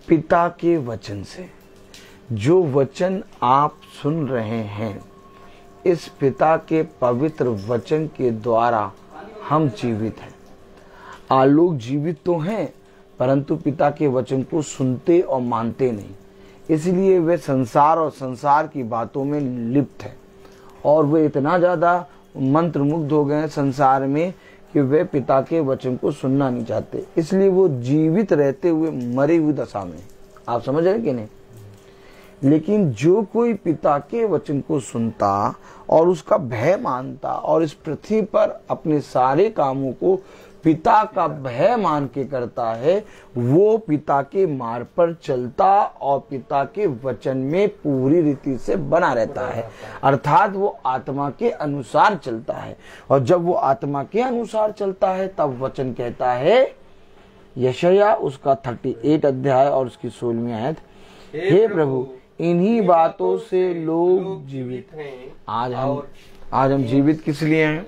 पिता के वचन से। जो वचन आप सुन रहे हैं, इस पिता के पवित्र वचन के द्वारा हम जीवित हैं। लोग जीवित तो हैं, परंतु पिता के वचन को सुनते और मानते नहीं। इसलिए वे संसार और संसार की बातों में लिप्त हैं और वे इतना ज्यादा मंत्रमुग्ध हो गए हैं संसार में कि वे पिता के वचन को सुनना नहीं चाहते। इसलिए वो जीवित रहते हुए मरी हुई दशा में। आप समझ रहे कि नहीं? लेकिन जो कोई पिता के वचन को सुनता और उसका भय मानता और इस पृथ्वी पर अपने सारे कामों को पिता का भय मान के करता है, वो पिता के मार्ग पर चलता और पिता के वचन में पूरी रीति से बना रहता है। अर्थात वो आत्मा के अनुसार चलता है। और जब वो आत्मा के अनुसार चलता है तब वचन कहता है, यशायाह उसका 38 अध्याय और उसकी 16वीं आयत, हे प्रभु इन्हीं बातों से लोग जीवित हैं। आज हम जीवित किस लिए हैं?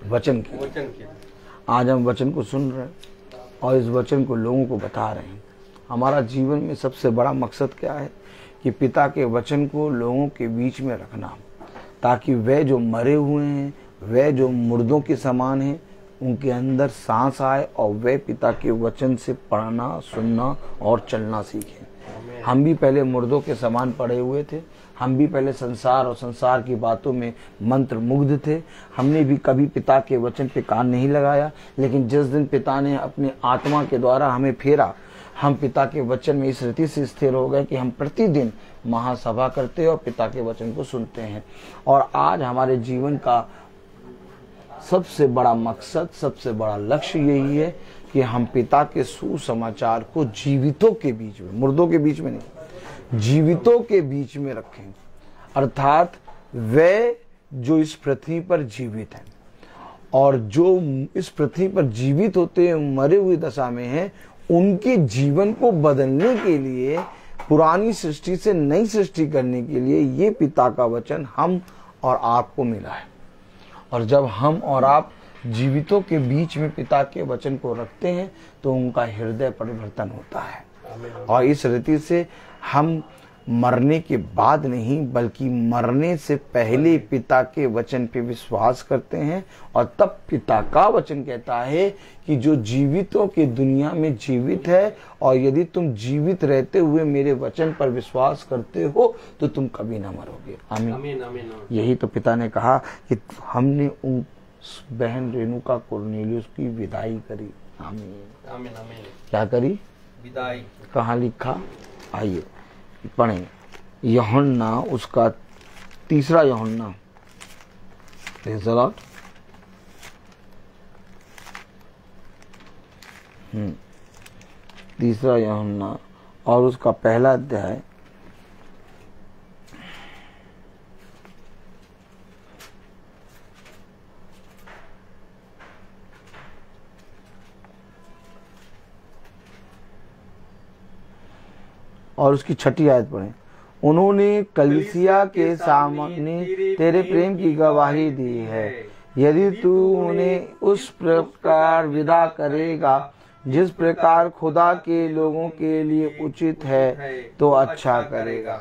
वचन के। आज हम वचन को सुन रहे हैं और इस वचन को लोगों को बता रहे हैं। हमारा जीवन में सबसे बड़ा मकसद क्या है? कि पिता के वचन को लोगों के बीच में रखना, ताकि वे जो मरे हुए हैं, वे जो मुर्दों के समान हैं, उनके अंदर सांस आए और वे पिता के वचन से पढ़ना, सुनना और चलना सीखें। हम भी पहले मुर्दों के समान पड़े हुए थे। हम भी पहले संसार और संसार की बातों में मंत्र मुग्ध थे। हमने भी कभी पिता के वचन पे कान नहीं लगाया। लेकिन जिस दिन पिता ने अपने आत्मा के द्वारा हमें फेरा, हम पिता के वचन में इस रीति से स्थिर हो गए कि हम प्रतिदिन महासभा करते और पिता के वचन को सुनते हैं। और आज हमारे जीवन का सबसे बड़ा मकसद, सबसे बड़ा लक्ष्य यही है कि हम पिता के सुसमाचार को जीवितों के बीच में, मुर्दों के बीच में नहीं, जीवितों के बीच में रखें। अर्थात वे जो इस पृथ्वी पर जीवित हैं और जो इस पृथ्वी पर जीवित होते हुए मरे हुई दशा में हैं, उनके जीवन को बदलने के लिए, पुरानी सृष्टि से नई सृष्टि करने के लिए ये पिता का वचन हम और आपको मिला है। और जब हम और आप जीवितों के बीच में पिता के वचन को रखते हैं तो उनका हृदय परिवर्तन होता है। और इस रीति से हम मरने के बाद नहीं, बल्कि मरने से पहले पिता के वचन पे विश्वास करते हैं। और तब पिता का वचन कहता है कि जो जीवितों की दुनिया में जीवित है, और यदि तुम जीवित रहते हुए मेरे वचन पर विश्वास करते हो तो तुम कभी ना मरोगे। आमीन। यही तो पिता ने कहा कि हमने उन बहन रेणुका कुरनेलियुस की विदाई करी। आमीन। क्या करी? विदाई। कहाँ लिखा? आइए पढ़ें। यूहन्ना उसका 3 यूहन्ना, प्रेज़ द लॉर्ड। 3 यूहन्ना और उसका 1 अध्याय और उसकी 6ठी आयत पढ़ें। उन्होंने कलीसिया के सामने तेरे प्रेम की गवाही दी है। यदि तू उन्हें उस प्रकार विदा करेगा जिस प्रकार खुदा के लोगों के लिए उचित है तो अच्छा करेगा।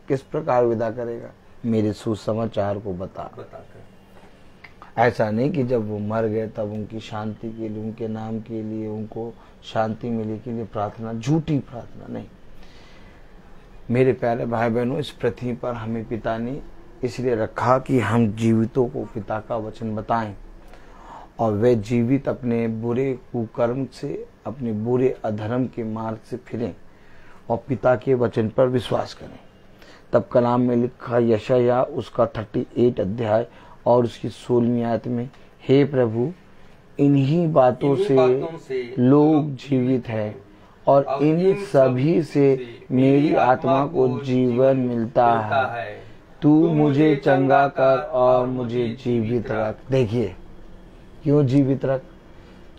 किस प्रकार विदा करेगा? मेरे सुसमाचार को बता। ऐसा नहीं कि जब वो मर गए तब उनकी शांति के लिए, उनके नाम के लिए, उनको शांति मिले के लिए प्रार्थना, झूठी प्रार्थना नहीं। मेरे प्यारे भाई बहनों, इस पृथ्वी पर हमें पिता ने इसलिए रखा कि हम जीवितों को पिता का वचन बताएं और वे जीवित अपने बुरे कुकर्म से, अपने बुरे अधर्म के मार्ग से फिरें और पिता के वचन पर विश्वास करें। तब कलाम में लिखा यशायाह उसका 38 अध्याय और उसकी 16वीं आयत में, हे प्रभु, इन्हीं बातों से लोग जीवित हैं और इन सभी से मेरी आत्मा को जीवन मिलता है। तू मुझे चंगा कर और मुझे जीवित रख। देखिए क्यों जीवित रख,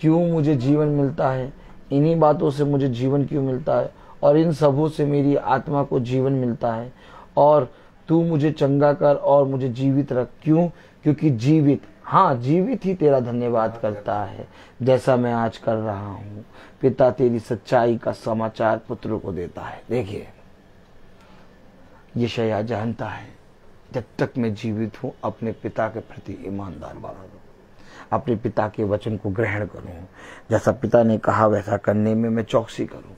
क्यों मुझे जीवन मिलता है, इन्हीं बातों से मुझे जीवन क्यों मिलता है और इन सबों से मेरी आत्मा को जीवन मिलता है। और तू मुझे चंगा कर और मुझे जीवित रख। क्यों? क्योंकि जीवित, हाँ जीवित ही तेरा धन्यवाद करता है जैसा मैं आज कर रहा हूँ। पिता तेरी सच्चाई का समाचार पुत्रों को देता है। देखिए यशायाह जानता है जब तक मैं जीवित हूँ अपने पिता के प्रति ईमानदार बना रहूं, अपने पिता के वचन को ग्रहण करूं, जैसा पिता ने कहा वैसा करने में मैं चौकसी करूं।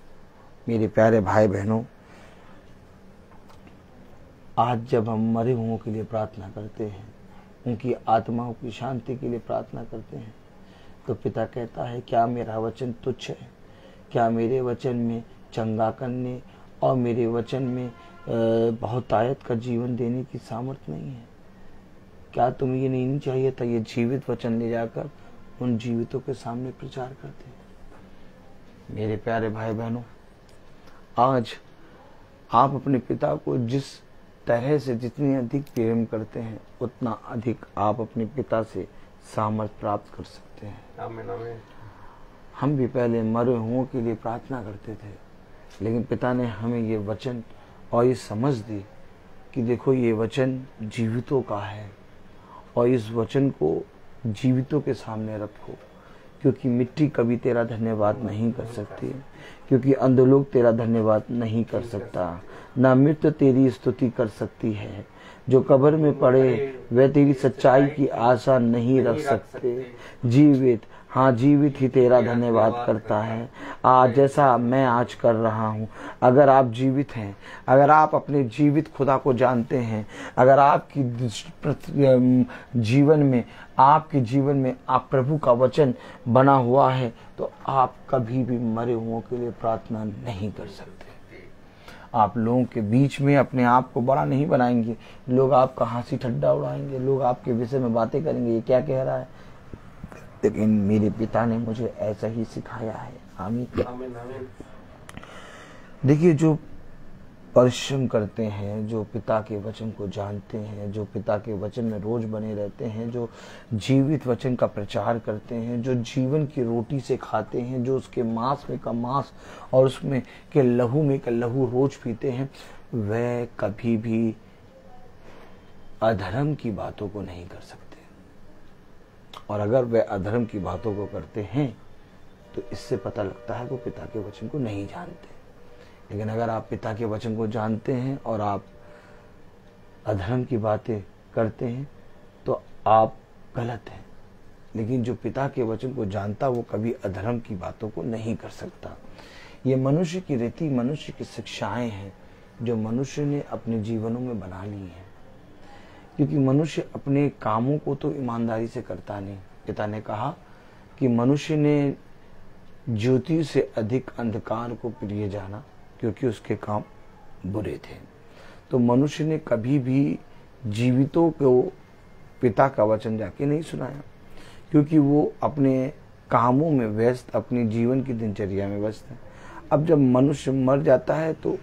मेरे प्यारे भाई बहनों, आज जब हम मरे हुओं के लिए प्रार्थना करते हैं, उनकी आत्माओं की शांति के लिए प्रार्थना करते हैं, तो पिता कहता है क्या मेरा वचन तुच्छ है? क्या मेरे वचन में चंगा करने और मेरे वचन में बहुतायत का जीवन देने की सामर्थ्य नहीं है? क्या तुम्हें ये नहीं चाहिए था ये जीवित वचन ले जाकर उन जीवितों के सामने प्रचार करते? मेरे प्यारे भाई बहनों, आज आप अपने पिता को जिस तरह से जितनी अधिक प्रेम करते हैं उतना अधिक आप अपने पिता से सामर्थ्य प्राप्त कर सकते हैं। आमीन आमीन। हम भी पहले मरे हुओं के लिए प्रार्थना करते थे, लेकिन पिता ने हमें ये वचन और ये समझ दी कि देखो ये वचन जीवितों का है और इस वचन को जीवितों के सामने रखो, क्योंकि मिट्टी कभी तेरा धन्यवाद नहीं कर सकती, क्योंकि अंधलोक तेरा धन्यवाद नहीं कर सकता, ना मृत्यु तेरी स्तुति कर सकती है। जो कब्र में पड़े वे तेरी सच्चाई की आशा नहीं रख सकते। जीवित, हाँ जीवित ही तेरा धन्यवाद करता है। आज जैसा मैं आज कर रहा हूँ, अगर आप जीवित हैं, अगर आप अपने जीवित खुदा को जानते हैं, अगर आपकी जीवन में आप प्रभु का वचन बना हुआ है, तो आप कभी भी मरे हुओं के लिए प्रार्थना नहीं कर सकते। आप लोगों के बीच में अपने आप को बड़ा नहीं बनाएंगे, लोग आपका हंसी ठट्ठा उड़ाएंगे, लोग आपके विषय में बातें करेंगे, ये क्या कह रहा है, लेकिन मेरे पिता ने मुझे ऐसा ही सिखाया है। आमीन आमीन आमीन। देखिए, जो परिश्रम करते हैं, जो पिता के वचन को जानते हैं, जो पिता के वचन में रोज बने रहते हैं, जो जीवित वचन का प्रचार करते हैं, जो जीवन की रोटी से खाते हैं, जो उसके मांस में का मांस और उसमें के लहू में का लहू रोज पीते हैं, वह कभी भी अधर्म की बातों को नहीं कर सकते। और अगर वे अधर्म की बातों को करते हैं तो इससे पता लगता है वो पिता के वचन को नहीं जानते। लेकिन अगर आप पिता के वचन को जानते हैं और आप अधर्म की बातें करते हैं तो आप गलत हैं। लेकिन जो पिता के वचन को जानता वो कभी अधर्म की बातों को नहीं कर सकता। ये मनुष्य की रीति, मनुष्य की शिक्षाएं हैं जो मनुष्य ने अपने जीवनों में बना ली हैं, क्योंकि मनुष्य अपने कामों को तो ईमानदारी से करता नहीं। पिता ने कहा कि मनुष्य ने ज्योति से अधिक अंधकार को प्रिय जाना, क्योंकि उसके काम बुरे थे। तो मनुष्य ने कभी भी जीवितों को पिता का वचन जाके नहीं सुनाया, क्योंकि वो अपने कामों में व्यस्त, अपने जीवन की दिनचर्या में व्यस्त है। अब जब मनुष्य मर जाता है तो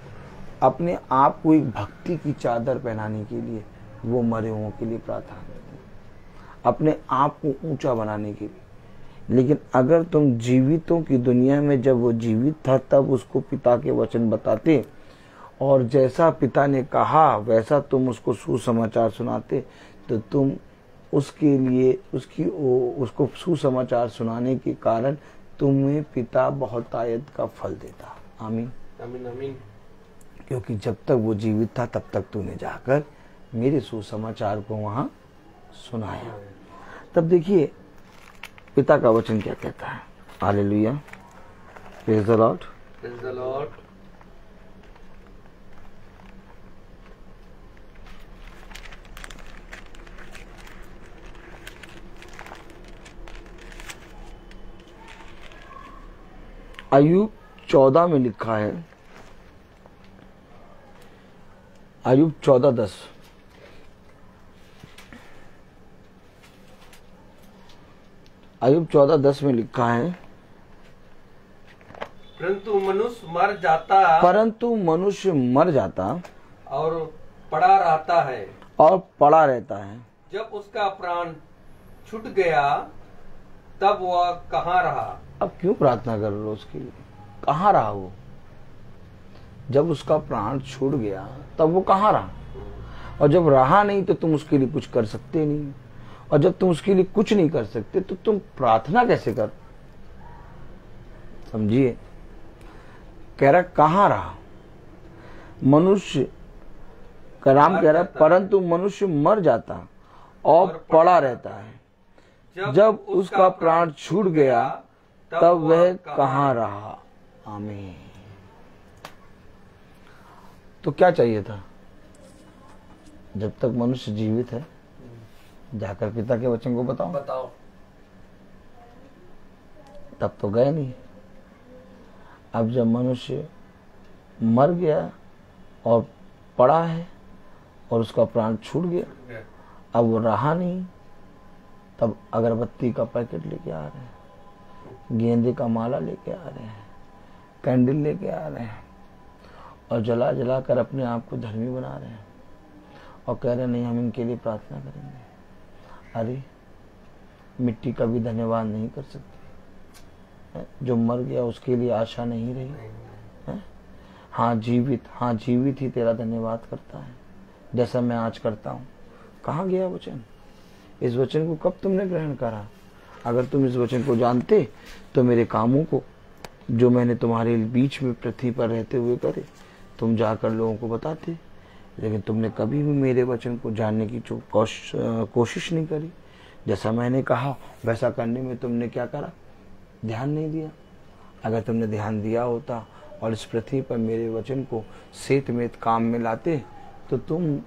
अपने आप को एक भक्ति की चादर पहनाने के लिए वो मरे हुओं के लिए प्रार्थना करते हैं, अपने आप को ऊंचा बनाने के लिए। लेकिन अगर तुम जीवितों की दुनिया में, जब वो जीवित था तब उसको पिता के वचन बताते और जैसा पिता ने कहा वैसा तुम उसको सुसमाचार सुनाते, तो तुम उसके लिए उसको सुसमाचार सुनाने के कारण तुम्हें पिता बहुतायत का फल देता। आमीन आमीन आमीन। क्योंकि जब तक वो जीवित था तब तक तूने जाकर मेरे सुसमाचार को वहां सुनाया। तब देखिए पिता का वचन क्या कहता है। Hallelujah, praise the Lord, praise the Lord. अय्यूब 14 में लिखा है, अय्यूब 14:10, अय्यूब 14:10 में लिखा है, परंतु मनुष्य मर जाता और पड़ा रहता है। जब उसका प्राण छूट गया तब वह कहाँ रहा। अब क्यों प्रार्थना कर रहे हो उसके लिए? कहाँ रहा वो? जब उसका प्राण छूट गया तब वो कहाँ रहा? और जब रहा नहीं तो तुम उसके लिए कुछ कर सकते नहीं, और जब तुम उसके लिए कुछ नहीं कर सकते तो तुम प्रार्थना कैसे कर? समझिए, कह रहा कहाँ रहा? मनुष्य का नाम कह रहा है, परंतु मनुष्य मर जाता और पड़ा रहता है। जब उसका प्राण छूट गया तब वह कहाँ रहा। आमीन। तो क्या चाहिए था? जब तक मनुष्य जीवित है जाकर पिता के वचन को बताओ। तब तो गए नहीं। अब जब मनुष्य मर गया और पड़ा है और उसका प्राण छूट गया, अब वो रहा नहीं, तब अगरबत्ती का पैकेट लेके आ रहे हैं, गेंदे का माला लेके आ रहे हैं, कैंडल लेके आ रहे हैं और जला जला कर अपने आप को धर्मी बना रहे हैं और कह रहे हैं नहीं हम इनके लिए प्रार्थना करेंगे। अरे मिट्टी का भी धन्यवाद नहीं कर सकती? जो मर गया उसके लिए आशा नहीं रही है? हाँ जीवित ही तेरा धन्यवाद करता है जैसा मैं आज करता हूँ। कहाँ गया वचन? इस वचन को कब तुमने ग्रहण करा? अगर तुम इस वचन को जानते तो मेरे कामों को जो मैंने तुम्हारे बीच में पृथ्वी पर रहते हुए करे तुम जाकर लोगों को बताते। लेकिन तुमने कभी भी मेरे वचन को जानने की कोशिश नहीं करी। जैसा मैंने कहा वैसा करने में तुमने क्या करा? ध्यान नहीं दिया। अगर तुमने ध्यान दिया होता और इस पृथ्वी पर मेरे वचन को सेतमेत काम में लाते तो तुम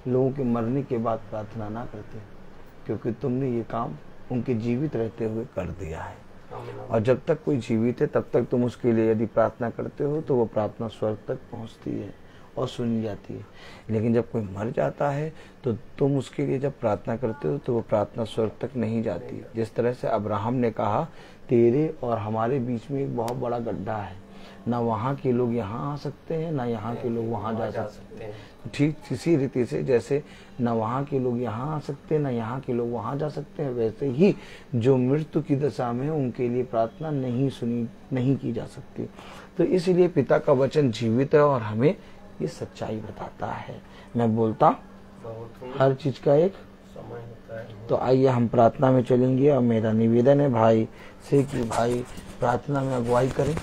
लोगों के मरने के बाद प्रार्थना ना करते, क्योंकि तुमने ये काम उनके जीवित रहते हुए कर दिया है। और जब तक कोई जीवित है तब तक तुम उसके लिए यदि प्रार्थना करते हो तो वो प्रार्थना स्वर्ग तक पहुंचती है और सुनी जाती है। लेकिन जब कोई मर जाता है तो तुम उसके लिए जब प्रार्थना करते हो तो वो प्रार्थना स्वर्ग तक नहीं जाती। जिस तरह से अब्राहम ने कहा तेरे और हमारे बीच में एक बहुत बड़ा गड्ढा है, ना वहाँ के लोग यहाँ आ सकते हैं ना यहाँ के लोग वहाँ जा सकते हैं। ठीक इसी रीति से जैसे न वहाँ के लोग यहाँ आ सकते हैं ना यहाँ के लोग वहाँ जा सकते हैं, वैसे ही जो मृत्यु की दशा में उनके लिए प्रार्थना नहीं की जा सकती। तो इसलिए पिता का वचन जीवित है और हमें ये सच्चाई बताता है। मैं बोलता हर चीज का एक समय होता है। तो आइए हम प्रार्थना में चलेंगे और मेरा निवेदन है भाई से कि भाई प्रार्थना में अगुवाई करें।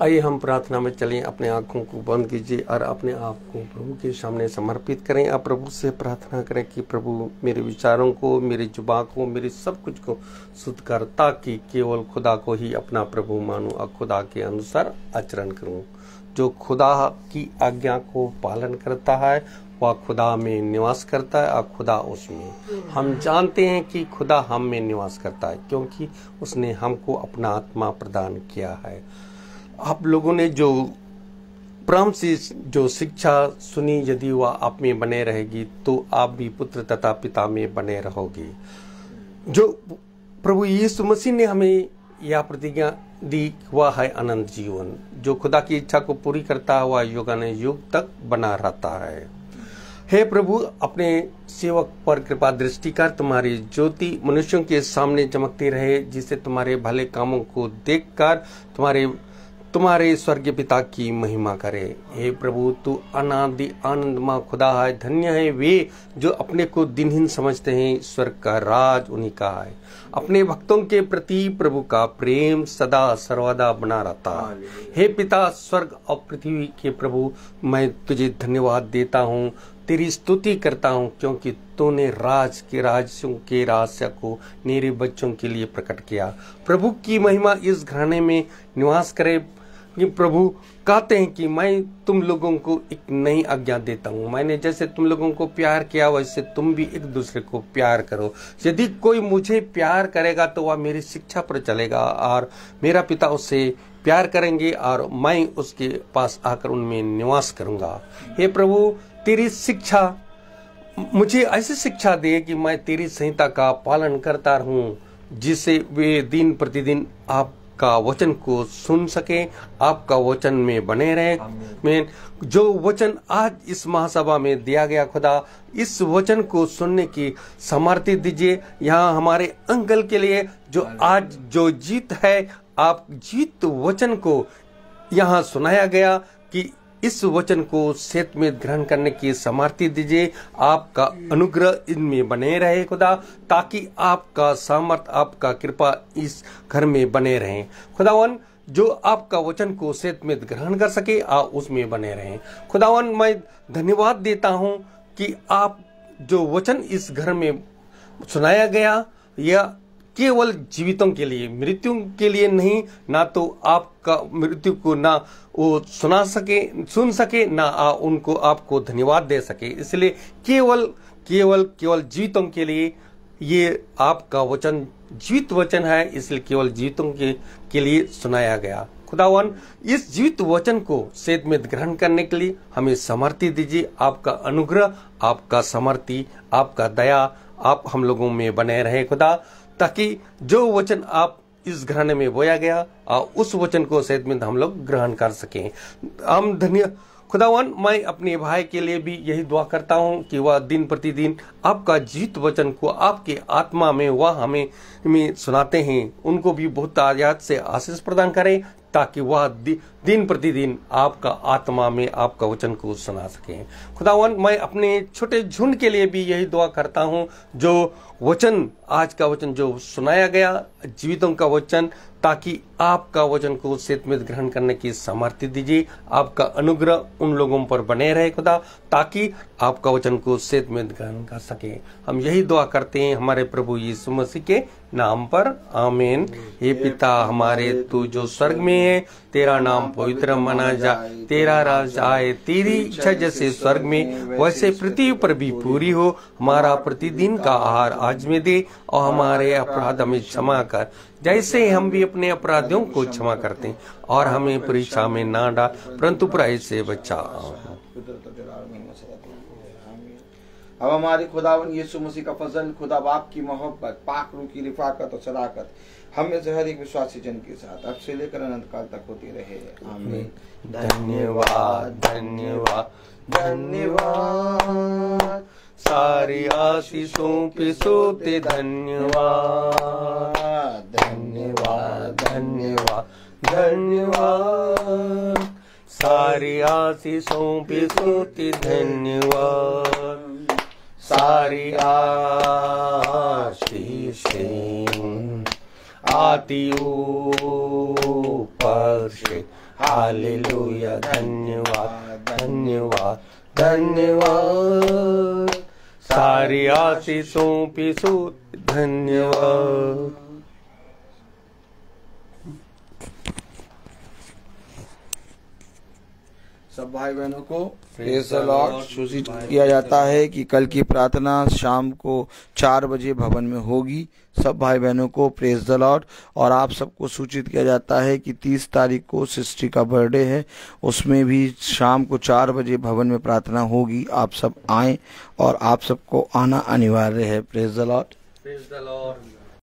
आइए हम प्रार्थना में चलें। अपने आंखों को बंद कीजिए और अपने आप को प्रभु के सामने समर्पित करें। आप प्रभु से प्रार्थना करें कि प्रभु मेरे विचारों को, मेरी जुबान को, मेरे सब कुछ को शुद्ध कर, ताकि केवल खुदा को ही अपना प्रभु मानूं और खुदा के अनुसार आचरण करूं। जो खुदा की आज्ञा को पालन करता है वह खुदा में निवास करता है और खुदा उसमें। हम जानते हैं कि खुदा हम में निवास करता है क्योंकि उसने हमको अपना आत्मा प्रदान किया है। आप लोगों ने जो प्रेम से जो शिक्षा सुनी, यदि वह आप में बने रहेगी तो आप भी पुत्र तथा पिता में बने रहोगे। जो प्रभु यीशु मसीह ने हमें यह प्रतिज्ञा दी वह है अनंत जीवन। जो खुदा की इच्छा को पूरी करता है वह युगानुयुग तक बना रहता है। हे प्रभु, अपने सेवक पर कृपा दृष्टि कर, तुम्हारी ज्योति मनुष्यों के सामने चमकती रहे, जिससे तुम्हारे भले कामों को देखकर तुम्हारे स्वर्गीय पिता की महिमा करे। हे प्रभु, तू अनादि आनंदमय खुदा है। धन्य है वे जो अपने को दिनहीन समझते हैं, स्वर्ग का राज उन्हीं का है। अपने भक्तों के प्रति प्रभु का प्रेम सदा सर्वदा बना रहता है। हे पिता, स्वर्ग और पृथ्वी के प्रभु, मैं तुझे धन्यवाद देता हूँ, तेरी स्तुति करता हूँ, क्योंकि तूने राज्यों के रहस्य को मेरे बच्चों के लिए प्रकट किया। प्रभु की महिमा इस घराने में निवास करे। कि प्रभु कहते हैं कि मैं तुम लोगों को एक नई आज्ञा देता हूँ, मैंने जैसे तुम लोगों को प्यार किया वैसे तुम भी एक दूसरे को प्यार करो। यदि कोई मुझे प्यार करेगा तो वह मेरी शिक्षा पर चलेगा और मेरा पिता उससे प्यार करेंगे और मैं उसके पास आकर उनमें निवास करूंगा। हे प्रभु, तेरी शिक्षा मुझे ऐसी शिक्षा दे कि मैं तेरी संहिता का पालन करता रहूं, जिससे वे दिन प्रतिदिन आपका वचन को सुन सके, आपका वचन में बने रहे। मैं जो वचन आज इस महासभा में दिया गया, खुदा इस वचन को सुनने की सामर्थ्य दीजिए। यहाँ हमारे अंकल के लिए जो आज जो जीत है, आप जीत वचन को यहाँ सुनाया गया कि इस वचन को सेत में ग्रहण करने की सामर्थ्य दीजिए। आपका अनुग्रह इनमें बने रहे खुदा, ताकि आपका सामर्थ, आपका कृपा इस घर में बने रहे। खुदावन, जो आपका वचन को सेत में ग्रहण कर सके, आप उसमें बने रहे। खुदावन, मैं धन्यवाद देता हूँ कि आप जो वचन इस घर में सुनाया गया, यह केवल जीवितों के लिए, मृत्यु के लिए नहीं। ना तो आपका मृत्यु को ना वो सुन सके ना उनको आपको धन्यवाद दे सके, इसलिए केवल जीवितों के लिए ये आपका वचन जीवित वचन है, इसलिए केवल जीवितों के लिए सुनाया गया। खुदावन, इस जीवित वचन को सेत में ग्रहण करने के लिए हमें सामर्थ्य दीजिए। आपका अनुग्रह, आपका सामर्थ्य, आपका दया आप हम लोगों में बने रहे खुदा, ताकि जो वचन आप इस घराने में बोया गया उस वचन को सेत में हम लोग ग्रहण कर सकें। हम धन्य खुदावन, मैं अपने भाई के लिए भी यही दुआ करता हूं कि वह दिन प्रतिदिन आपका जीवित वचन को आपके आत्मा में वह हमें सुनाते हैं, उनको भी बहुत आयात से आशीष प्रदान करें, ताकि वह दिन प्रतिदिन आपका आत्मा में आपका वचन को सुना सकें। खुदावन, मैं अपने छोटे झुंड के लिए भी यही दुआ करता हूं, जो वचन आज का वचन जो सुनाया गया, जीवितों का वचन, ताकि आपका वचन को सेत में ग्रहण करने की सामर्थ्य दीजिए। आपका अनुग्रह उन लोगों पर बने रहे खुदा, ताकि आपका वचन को सेत में ग्रहण कर सके। हम यही दुआ करते हैं हमारे प्रभु यीशु मसीह के नाम पर, आमीन। हे पिता हमारे, तू जो स्वर्ग में है, तेरा नाम पवित्र माना जाए, तेरा राज आए, तेरी इच्छा जैसे स्वर्ग में वैसे पृथ्वी पर भी पूरी हो। हमारा प्रतिदिन का आहार आज में दे, और हमारे अपराध हमें क्षमा कर, जैसे हम भी अपने अपराधियों को क्षमा करते हैं, और हमें परीक्षा में ना डाल, परंतु बुराई से बचा। अब हमारे खुदावन यीशु मसीह का फजल, खुदा बाप की मोहब्बत, पाक रूह की रिफाकत और सदाकत हमें से हर एक विश्वासी जन के साथ अब से लेकर अनंत काल तक होती रहे, आमीन। धन्यवाद धन्यवाद धन्यवाद, सारी आशीषों पे सोते धन्यवाद धन्यवाद धन्यवाद धन्यवाद, सारी आशीषों पे सोते धन्यवाद, सारी आशीषें आती ऊपर से, हालेलुया। धन्यवाद धन्यवाद धन्यवाद, सारी आशीषों पे सोते धन्यवाद। सब भाई बहनों को प्रेज़ द लॉर्ड सूचित किया जाता है कि कल की प्रार्थना शाम को 4 बजे भवन में होगी। सब भाई बहनों को प्रेज़ द लॉर्ड। और आप सबको सूचित किया जाता है कि 30 तारीख को सिस्टरी का बर्थडे है, उसमें भी शाम को 4 बजे भवन में प्रार्थना होगी। आप सब आएं और आप सबको आना अनिवार्य है। Praise the Lord. Praise the Lord.